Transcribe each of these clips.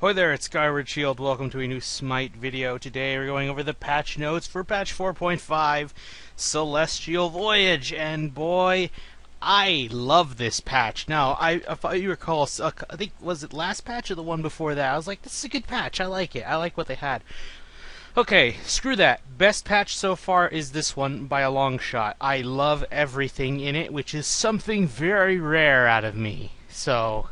Hi there, it's Skyward Shield. Welcome to a new Smite video. Today we're going over the patch notes for patch 4.5 Celestial Voyage, and boy, I love this patch. Now, if you recall, I think, was it last patch or the one before that? I was like, this is a good patch. I like it. I like what they had. Okay, screw that. Best patch so far is this one by a long shot. I love everything in it, which is something very rare out of me. So,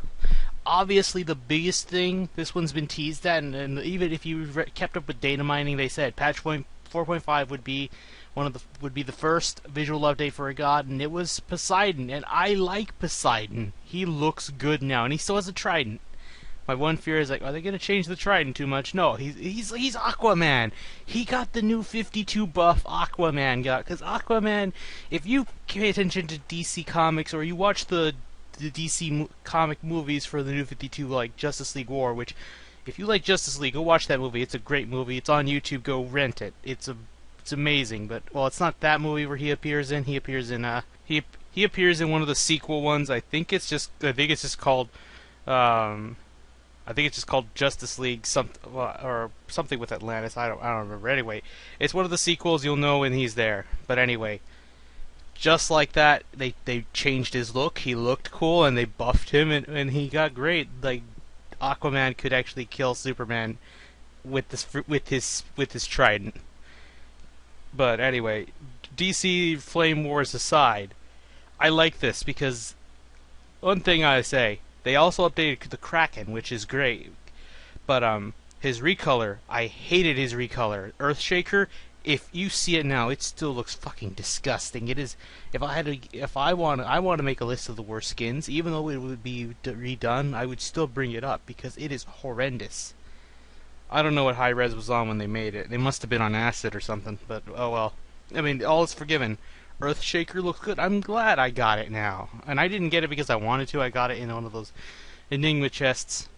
obviously the biggest thing this one's been teased at, and even if you kept up with data mining, they said patch 4.5 would be the first visual update for a god, and it was Poseidon, and I like Poseidon. He looks good now, and he still has a trident. My one fear is like, are they gonna change the trident too much? No, he's Aquaman. He got the new 52 buff Aquaman got, because Aquaman, if you pay attention to DC Comics or you watch the DC comic movies for the New 52, like Justice League War, which, if you like Justice League, go watch that movie. It's a great movie. It's on YouTube. Go rent it. It's amazing. But, well, it's not that movie where he appears in. He appears in he appears in one of the sequel ones. I think it's just called Justice League or something with Atlantis. I don't remember. Anyway, it's one of the sequels. You'll know when he's there. But anyway, just like that, they changed his look. He looked cool, and they buffed him, and he got great. Like, Aquaman could actually kill Superman with his trident. But anyway, DC Flame Wars aside, I like this because one thing I say, they also updated the Kraken, which is great. But his recolor, I hated his recolor. Earthshaker, if you see it now, it still looks fucking disgusting. It is. I want to make a list of the worst skins, even though it would be redone, I would still bring it up because it is horrendous. I don't know what high res was on when they made it. They must have been on acid or something. But oh well. I mean, all is forgiven. Earthshaker looks good. I'm glad I got it now, and I didn't get it because I wanted to. I got it in one of those Enigma chests.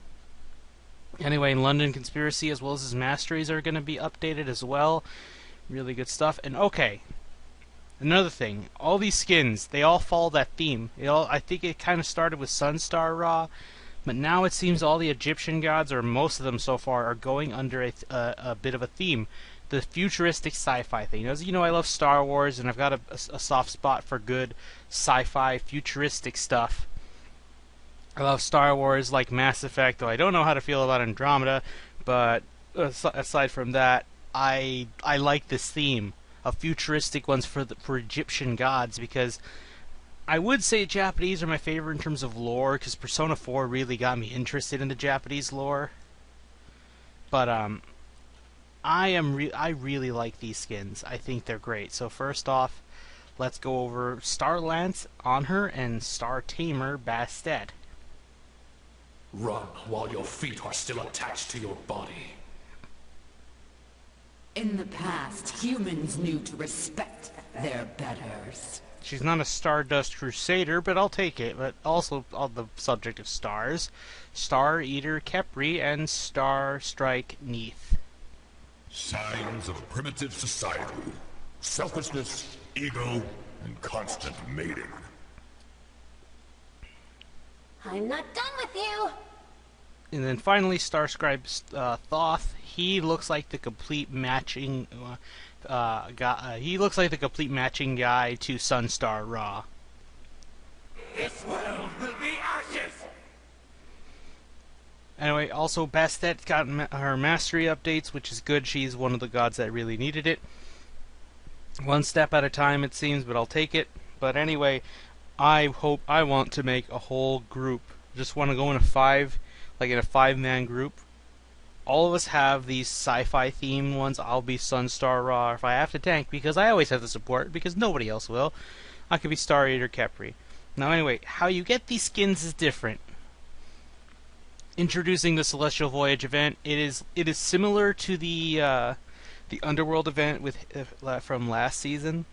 Anyway, London Conspiracy as well as his masteries are going to be updated as well. Really good stuff. And okay, another thing, all these skins, they all follow that theme. I think it kind of started with Sunstar Ra, but now it seems all the Egyptian gods, or most of them so far, are going under a bit of a theme. The futuristic sci-fi thing. As you know, I love Star Wars, and I've got a soft spot for good sci-fi futuristic stuff. I love Star Wars, like Mass Effect, though I don't know how to feel about Andromeda, but aside from that, I like this theme of futuristic ones for Egyptian gods, because I would say Japanese are my favorite in terms of lore, because Persona 4 really got me interested in the Japanese lore. But I really like these skins. I think they're great. So first off, let's go over Star Lance on her and Star Tamer Bastet. Run while your feet are still attached to your body. In the past, humans knew to respect their betters. She's not a Stardust Crusader, but I'll take it. But also on the subject of stars, Star Eater Kepri and Star Strike Neath. Signs of primitive society. Selfishness, ego, and constant mating. I'm not done with you! And then finally, Starscribe Thoth. He looks like the complete matching guy. He looks like the complete matching guy to Sunstar Ra. This world will be ashes! Anyway, also Bastet got her mastery updates, which is good. She's one of the gods that really needed it. One step at a time, it seems, but I'll take it. But anyway, I want to make a whole group. Just want to go in a five-man group. All of us have these sci-fi themed ones. I'll be Sunstar Ra if I have to tank, because I always have the support, because nobody else will. I could be Star Eater Kepri. Now anyway, how you get these skins is different. Introducing the Celestial Voyage event, it is similar to the Underworld event from last season.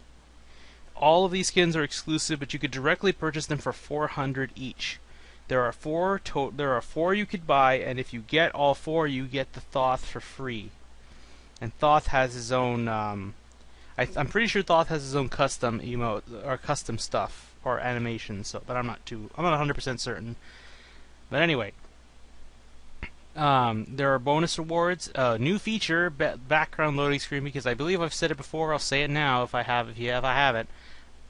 All of these skins are exclusive, but you could directly purchase them for 400 each. There are four you could buy, and if you get all four, you get the Thoth for free. And Thoth has his own. I'm pretty sure Thoth has his own custom emote or custom stuff or animations. So, but I'm not 100% certain. But anyway, There are bonus rewards, new feature, background loading screen. Because I believe I've said it before, I'll say it now. If I haven't.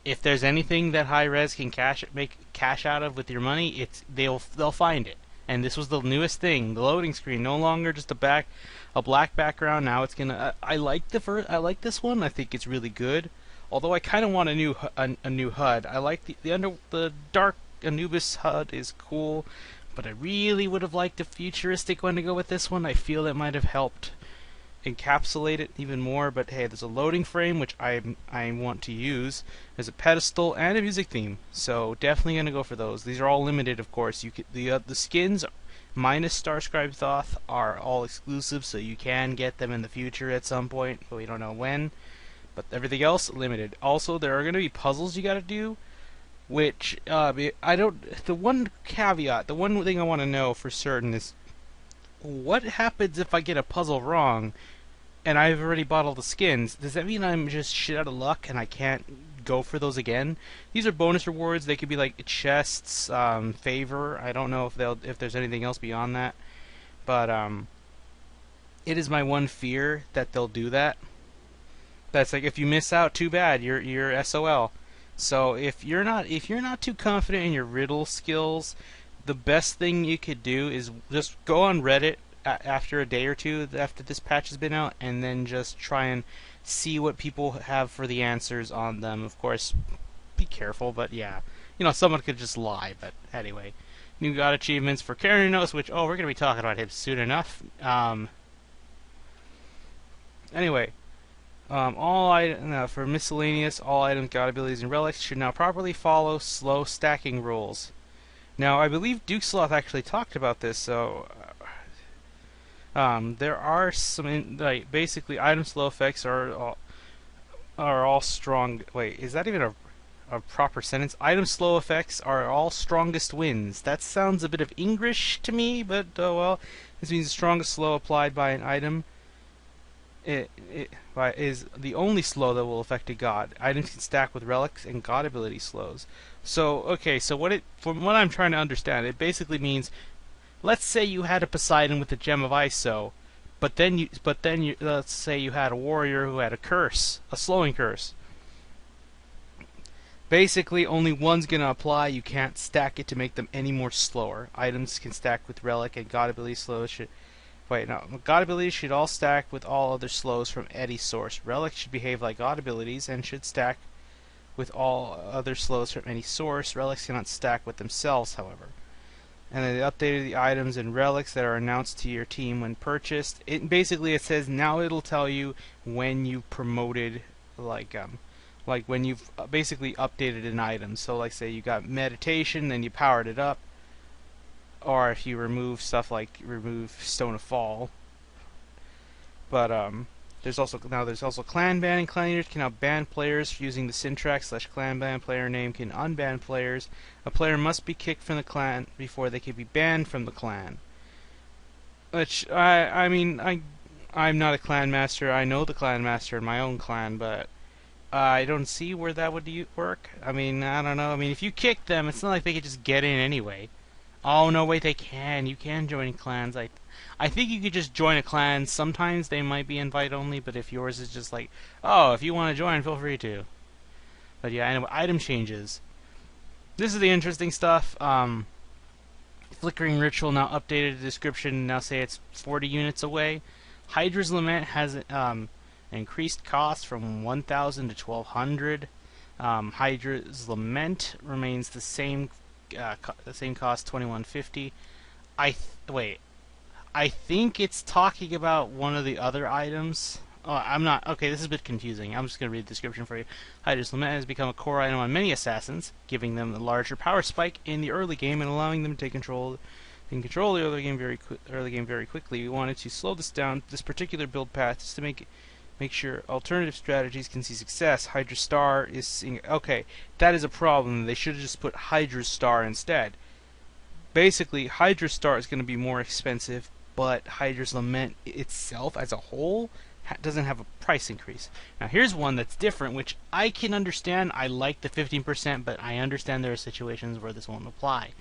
If there's anything that high res can make cash out of with your money, they'll find it. And this was the newest thing, the loading screen, no longer just a black background. Now it's gonna. I like this one. I think it's really good. Although I kind of want a new HUD. I like the dark Anubis HUD is cool, but I really would have liked a futuristic one to go with this one. I feel it might have helped encapsulate it even more. But hey, there's a loading frame which I want to use. There's a pedestal and a music theme, so definitely gonna go for those. These are all limited, of course. The skins minus Starscribe Thoth are all exclusive, so you can get them in the future at some point, but we don't know when. But everything else limited. Also, there are gonna be puzzles you gotta do, which I don't. The one caveat, the one thing I want to know for certain is what happens if I get a puzzle wrong and I've already bought all the skins. Does that mean I'm just shit out of luck and I can't go for those again? These are bonus rewards. They could be like chests, favor. I don't know if there's anything else beyond that, but it is my one fear that they'll do that. That's like, if you miss out, too bad. You're SOL. So if you're not too confident in your riddle skills, the best thing you could do is just go on Reddit after a day or two after this patch has been out, and then just try and see what people have for the answers on them. Of course, be careful, but yeah, someone could just lie. But anyway, new god achievements for Keranos, which we're gonna be talking about him soon enough. Anyway. For miscellaneous, all items, god abilities, and relics should now properly follow slow stacking rules. Now, I believe Duke Sloth actually talked about this, so there are some basically item slow effects are all strong. Wait, is that even a proper sentence? Item slow effects are all strongest wins. That sounds a bit of English to me, but well, this means the strongest slow applied by an item is the only slow that will affect a god. Items can stack with relics and god ability slows. So, okay, so from what I'm trying to understand, it basically means, let's say you had a Poseidon with a gem of ISO, but then let's say you had a warrior who had a curse, a slowing curse. Basically, only one's gonna apply. You can't stack it to make them any more slower. Items can stack with relic and god ability slows. God abilities should all stack with all other slows from any source. Relics should behave like God abilities and should stack with all other slows from any source. Relics cannot stack with themselves, however. And then they updated the items and relics that are announced to your team when purchased. It says now it'll tell you when you promoted, like when you've basically updated an item. So like say you got meditation, then you powered it up. Or if you remove stuff like Stone of Fall. But there's also clan banning. Clan leaders can now ban players for using the syntax/clan ban. Player name can unban players. A player must be kicked from the clan before they can be banned from the clan. Which I'm not a clan master. I know the clan master in my own clan, but I don't see where that would work. I don't know. If you kick them, it's not like they could just get in anyway. Oh, no, wait, they can. You can join clans. I think you could just join a clan. Sometimes they might be invite only, but if yours is just like, oh, if you want to join, feel free to. But yeah, anyway, item changes. This is the interesting stuff. Flickering Ritual now updated the description. Now say it's 40 units away. Hydra's Lament has increased cost from 1,000 to 1,200. Hydra's Lament remains the same cost, 2150. I think it's talking about one of the other items. Oh, I'm not. Okay, this is a bit confusing. I'm just going to read the description for you. Hydra's Lament has become a core item on many assassins, giving them a larger power spike in the early game and allowing them to take control the early game very quickly. We wanted to slow this down, this particular build path, just to make sure alternative strategies can see success. Hydra Star is seeing... Okay, that is a problem. They should have just put Hydra Star instead. Basically, Hydra Star is going to be more expensive, but Hydra's Lament itself as a whole doesn't have a price increase. Now here's one that's different, which I can understand. I like the 15%, but I understand there are situations where this won't apply.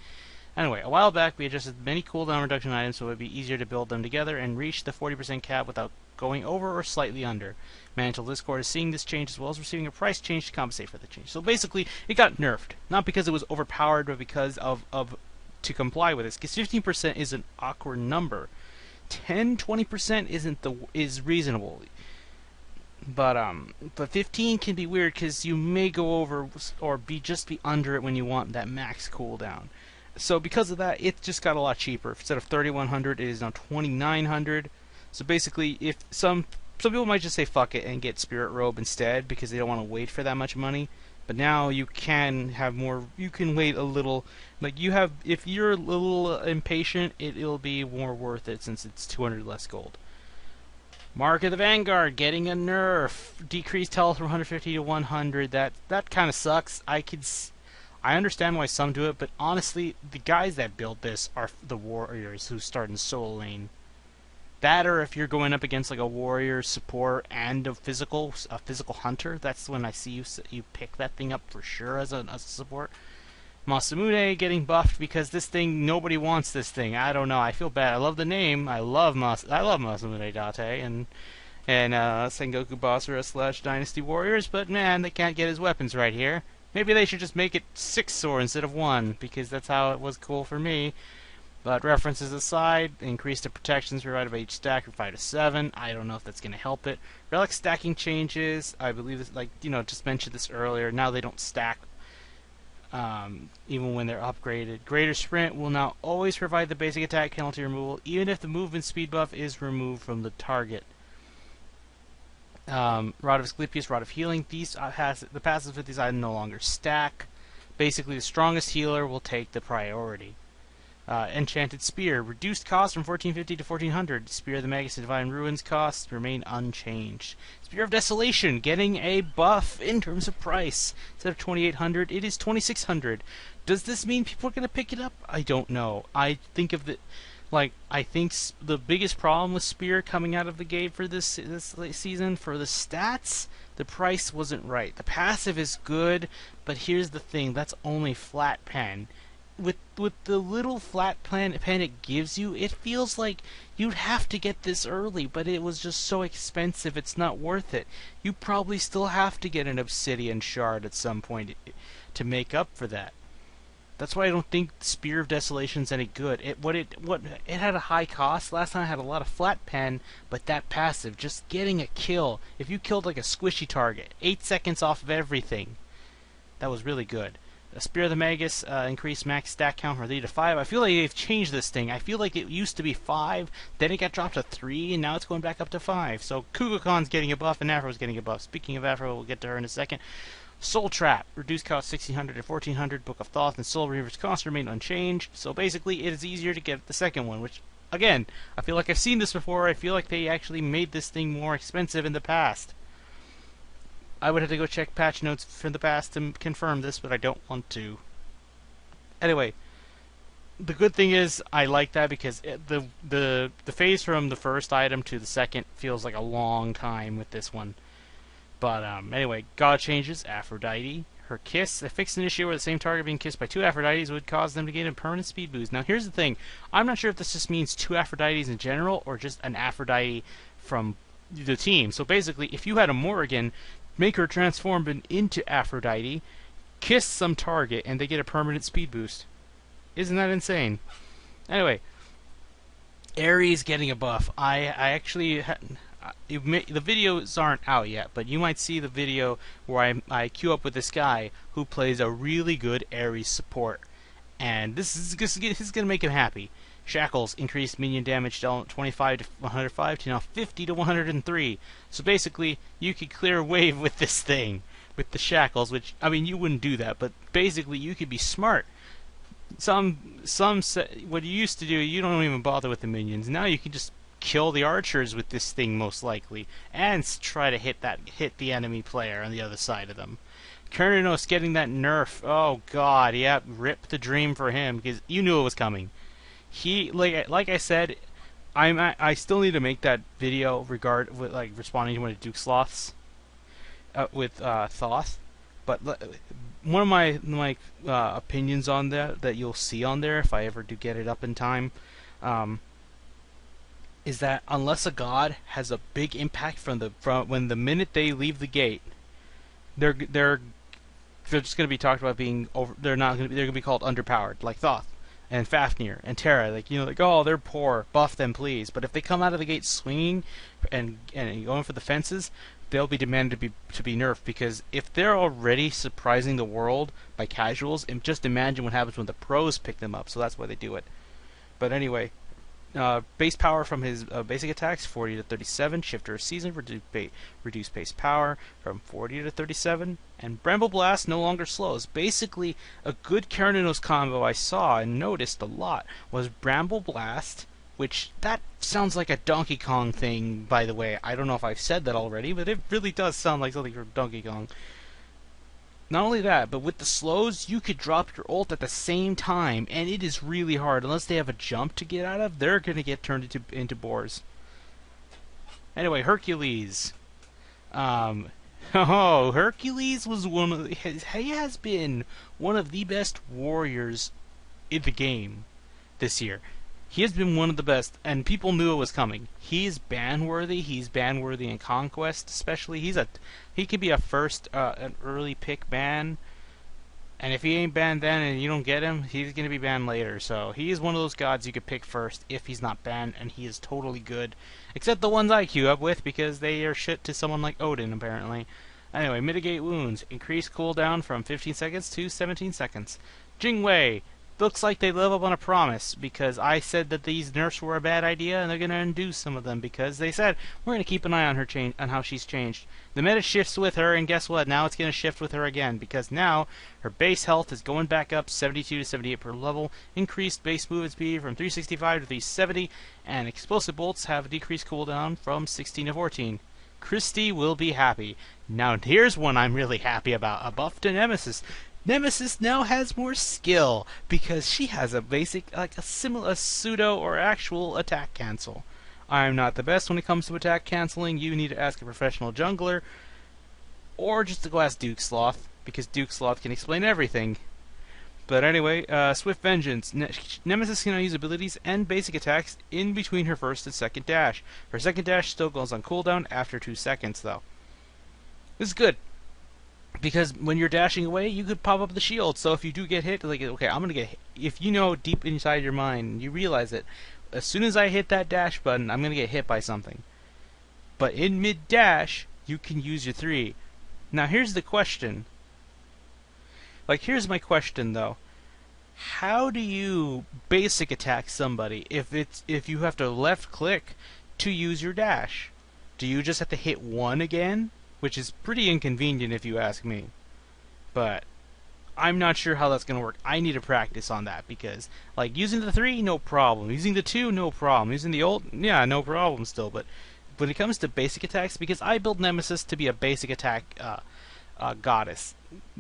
Anyway, a while back we adjusted many cooldown reduction items so it would be easier to build them together and reach the 40% cap without going over or slightly under. Mantle Discord is seeing this change as well as receiving a price change to compensate for the change. So basically, it got nerfed. Not because it was overpowered, but because of to comply with this. Because 15% is an awkward number. 20% is reasonable. But 15 can be weird because you may go over or just be under it when you want that max cooldown. So because of that, it just got a lot cheaper. Instead of 3,100, it is now 2,900. So basically, if some people might just say fuck it and get Spirit Robe instead because they don't want to wait for that much money. But now you can have more. You can wait a little. Like you have, if you're a little impatient, it'll be more worth it since it's 200 less gold. Marca the Vanguard getting a nerf. Decreased health from 150 to 100. That kind of sucks. I understand why some do it, but honestly, the guys that built this are the warriors who start in solo lane. That, or if you're going up against like a warrior support and a physical hunter, that's when I see you pick that thing up for sure as a support. Masamune getting buffed because this thing, nobody wants this thing. I don't know. I feel bad. I love the name. I love Masamune Date and Sengoku Basara / Dynasty Warriors, but man, they can't get his weapons right here. Maybe they should just make it 6 sword instead of 1, because that's how it was cool for me. But references aside, increase the protections provided by each stack from 5 to 7. I don't know if that's going to help it. Relic Stacking changes. I believe this, just mentioned this earlier. Now they don't stack even when they're upgraded. Greater Sprint will now always provide the basic attack penalty removal, even if the movement speed buff is removed from the target. Rod of Asclepius, Rod of Healing. The passives with these items no longer stack. Basically, the strongest healer will take the priority. Enchanted Spear, reduced cost from 1450 to 1400. Spear of the Magus and Divine Ruins costs remain unchanged. Spear of Desolation, getting a buff in terms of price. Instead of 2800, it is 2600. Does this mean people are going to pick it up? I don't know. I think the biggest problem with Spear coming out of the gate for this season, for the stats, the price wasn't right. The passive is good, but here's the thing, that's only flat pen. With the little flat pen it gives you, it feels like you'd have to get this early, but it was just so expensive it's not worth it. You probably still have to get an obsidian shard at some point to make up for that. That's why I don't think Spear of Desolation's any good. It had a high cost. Last time I had a lot of flat pen, but that passive, just getting a kill. If you killed like a squishy target, 8 seconds off of everything, that was really good. Spear of the Magus increased max stack count from 3 to 5. I feel like they've changed this thing. I feel like it used to be 5, then it got dropped to 3, and now it's going back up to 5. So Kugokon's getting a buff, and Afro's getting a buff. Speaking of Afro, we'll get to her in a second. Soul Trap, reduced cost 1600 to 1400. Book of Thoth and Soul Reaver's cost remain unchanged. So basically, it is easier to get the second one, which, again, I feel like I've seen this before. I feel like they actually made this thing more expensive in the past. I would have to go check patch notes from the past to confirm this, but I don't want to. Anyway, the good thing is I like that because the phase from the first item to the second feels like a long time with this one. But anyway, God Changes, Aphrodite, her kiss. A fixed an issue where the same target being kissed by 2 Aphrodites would cause them to gain a permanent speed boost. Now here's the thing, I'm not sure if this just means 2 Aphrodites in general or just an Aphrodite from the team. So basically, if you had a Morrigan, make her transform into Aphrodite, kiss some target, and they get a permanent speed boost. Isn't that insane? Anyway, Aries getting a buff. I actually... the videos aren't out yet, but you might see the video where I queue up with this guy who plays a really good Aries support. And this is going to make him happy. Shackles increased minion damage to 25 to 105 to now 50 to 103. So basically, you could clear a wave with this thing, with the shackles, which, I mean, you wouldn't do that, but basically you could be smart. What you used to do, you don't even bother with the minions. Now you can just kill the archers with this thing most likely, and try to hit the enemy player on the other side of them. Kerninos getting that nerf. Oh god, yeah, rip the dream for him, because you knew it was coming. He, like I said, I still need to make that video responding to one of Duke Sloth's with Thoth, but one of my opinions on that you'll see on there if I ever do get it up in time, is that unless a god has a big impact from when the minute they leave the gate, they're just going to be talked about being over. They're going to be called underpowered, like Thoth and Fafnir and Terra. Like oh, they're poor, buff them please. But if they come out of the gate swinging and going for the fences, they'll be demanded to be nerfed, because if they're already surprising the world by casuals, just imagine what happens when the pros pick them up. So that's why they do it. But anyway, base power from his basic attacks 40 to 37. Shifter of Season reduce base power from 40 to 37. And Bramble Blast no longer slows. Basically, a good Karanos combo I saw and noticed a lot was Bramble Blast, which that sounds like a Donkey Kong thing, by the way. I don't know if I've said that already, but it really does sound like something from Donkey Kong. Not only that, but with the slows, you could drop your ult at the same time, and it is really hard. Unless they have a jump to get out of, they're going to get turned into boars. Anyway, Hercules. Hercules was he has been one of the best warriors in the game this year. He has been one of the best, and people knew it was coming. He's ban-worthy. He's ban-worthy in Conquest, especially. He could be a an early pick ban, and if he ain't banned then and you don't get him, he's going to be banned later. So he is one of those gods you could pick first if he's not banned, and he is totally good. Except the ones I queue up with, because they are shit to someone like Odin, apparently. Anyway, mitigate wounds. Increase cooldown from 15 seconds to 17 seconds. Jingwei. Looks like they live up on a promise, because I said that these nerfs were a bad idea, and they're going to undo some of them, because they said we're going to keep an eye on her on how she's changed. The meta shifts with her, and guess what? Now it's going to shift with her again, because now her base health is going back up 72 to 78 per level, increased base movement speed from 365 to 370, and explosive bolts have a decreased cooldown from 16 to 14. Christy will be happy. Now here's one I'm really happy about: a buff to Nemesis. Nemesis now has more skill, because she has a basic, like a similar pseudo or actual attack cancel. I'm not the best when it comes to attack canceling. You need to ask a professional jungler, or just to go ask Duke Sloth, because Duke Sloth can explain everything. But anyway, Swift Vengeance. Nemesis can now use abilities and basic attacks in between her first and second dash. Her second dash still goes on cooldown after 2 seconds, though. This is good, because when you're dashing away, you could pop up the shield. So if you do get hit, like, okay, I'm gonna get hit. If you know deep inside your mind, you realize it, as soon as I hit that dash button, I'm gonna get hit by something. But in mid-dash, you can use your 3. Now here's the question. Here's my question though. How do you basic attack somebody if you have to left click to use your dash? Do you just have to hit 1 again? Which is pretty inconvenient if you ask me. But I'm not sure how that's going to work. I need to practice on that, because like using the 3, no problem. Using the 2, no problem. Using the ult, yeah, no problem still. But when it comes to basic attacks, because I build Nemesis to be a basic attack goddess.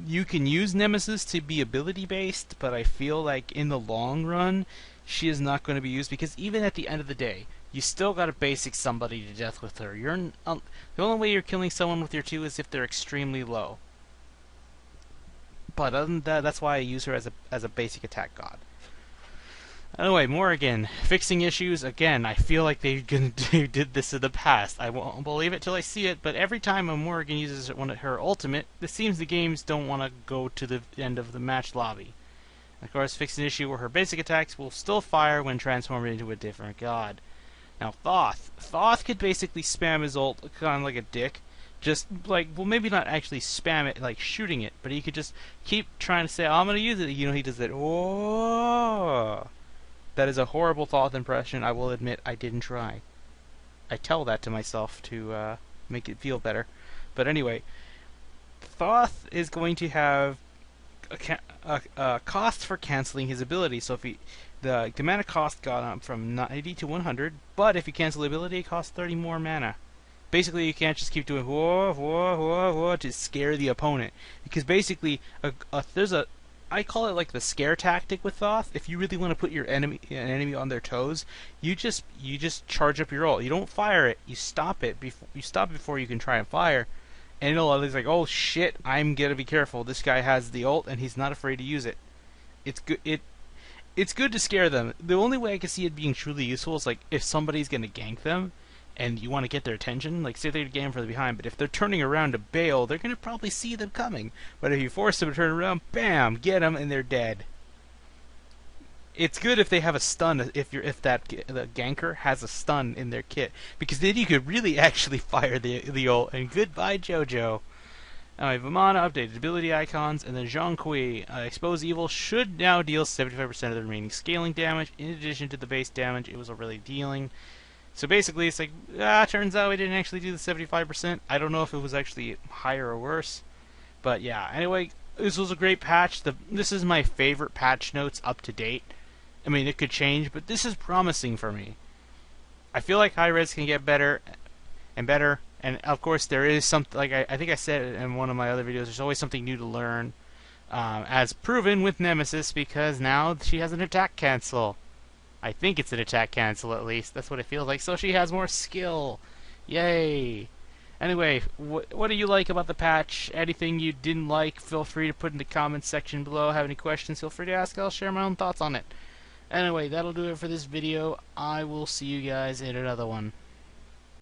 You can use Nemesis to be ability based, but I feel like in the long run she is not going to be used, because even at the end of the day, you still got to basic somebody to death with her. The only way you're killing someone with your 2 is if they're extremely low. But other than that, that's why I use her as a basic attack god. Anyway, Morrigan, fixing issues again. I feel like they did this in the past. I won't believe it till I see it. But every time a Morrigan uses her ultimate, it seems the games don't want to go to the end of the match lobby. Of course, fix an issue where her basic attacks will still fire when transformed into a different god. Now, Thoth could basically spam his ult kind of like a dick. Just like, well, maybe not actually spam it, like shooting it, but he could just keep trying to say, oh, I'm going to use it. You know, he does that, oh. That is a horrible Thoth impression. I will admit I didn't try. I tell that to myself to make it feel better. But anyway, Thoth is going to have a cost for canceling his ability. So if the mana cost got up from 90 to 100, but if you cancel the ability, it costs 30 more mana. Basically, you can't just keep doing whoa, whoa, whoa, whoa to scare the opponent, because basically I call it like the scare tactic with Thoth. If you really want to put an enemy on their toes, you just charge up your ult. You don't fire it. You stop it before you can try and fire, And he's like, oh shit, I'm gonna be careful. This guy has the ult, and he's not afraid to use it. It's good. It's good to scare them. The only way I can see it being truly useful is like if somebody's gonna gank them, and you want to get their attention. Like say they're ganking from behind, but if they're turning around to bail, they're gonna probably see them coming. But if you force them to turn around, bam, get them, and they're dead. It's good if they have a stun. If the ganker has a stun in their kit, because then you could really actually fire the ult. And goodbye, JoJo. Vimana updated ability icons, and then Zhonghui, Expose Evil, should now deal 75% of the remaining scaling damage, in addition to the base damage it was already dealing. So basically, it's like, turns out we didn't actually do the 75%. I don't know if it was actually higher or worse. But yeah, anyway, this was a great patch. This is my favorite patch notes up to date. I mean, it could change, but this is promising for me. I feel like high res can get better and better. And of course, there is something, like I think I said in one of my other videos, there's always something new to learn. As proven with Nemesis, because now she has an attack cancel. I think it's an attack cancel at least. That's what it feels like. So she has more skill. Yay! Anyway, what do you like about the patch? Anything you didn't like, feel free to put in the comments section below. Have any questions, feel free to ask. I'll share my own thoughts on it. Anyway, that'll do it for this video. I will see you guys in another one.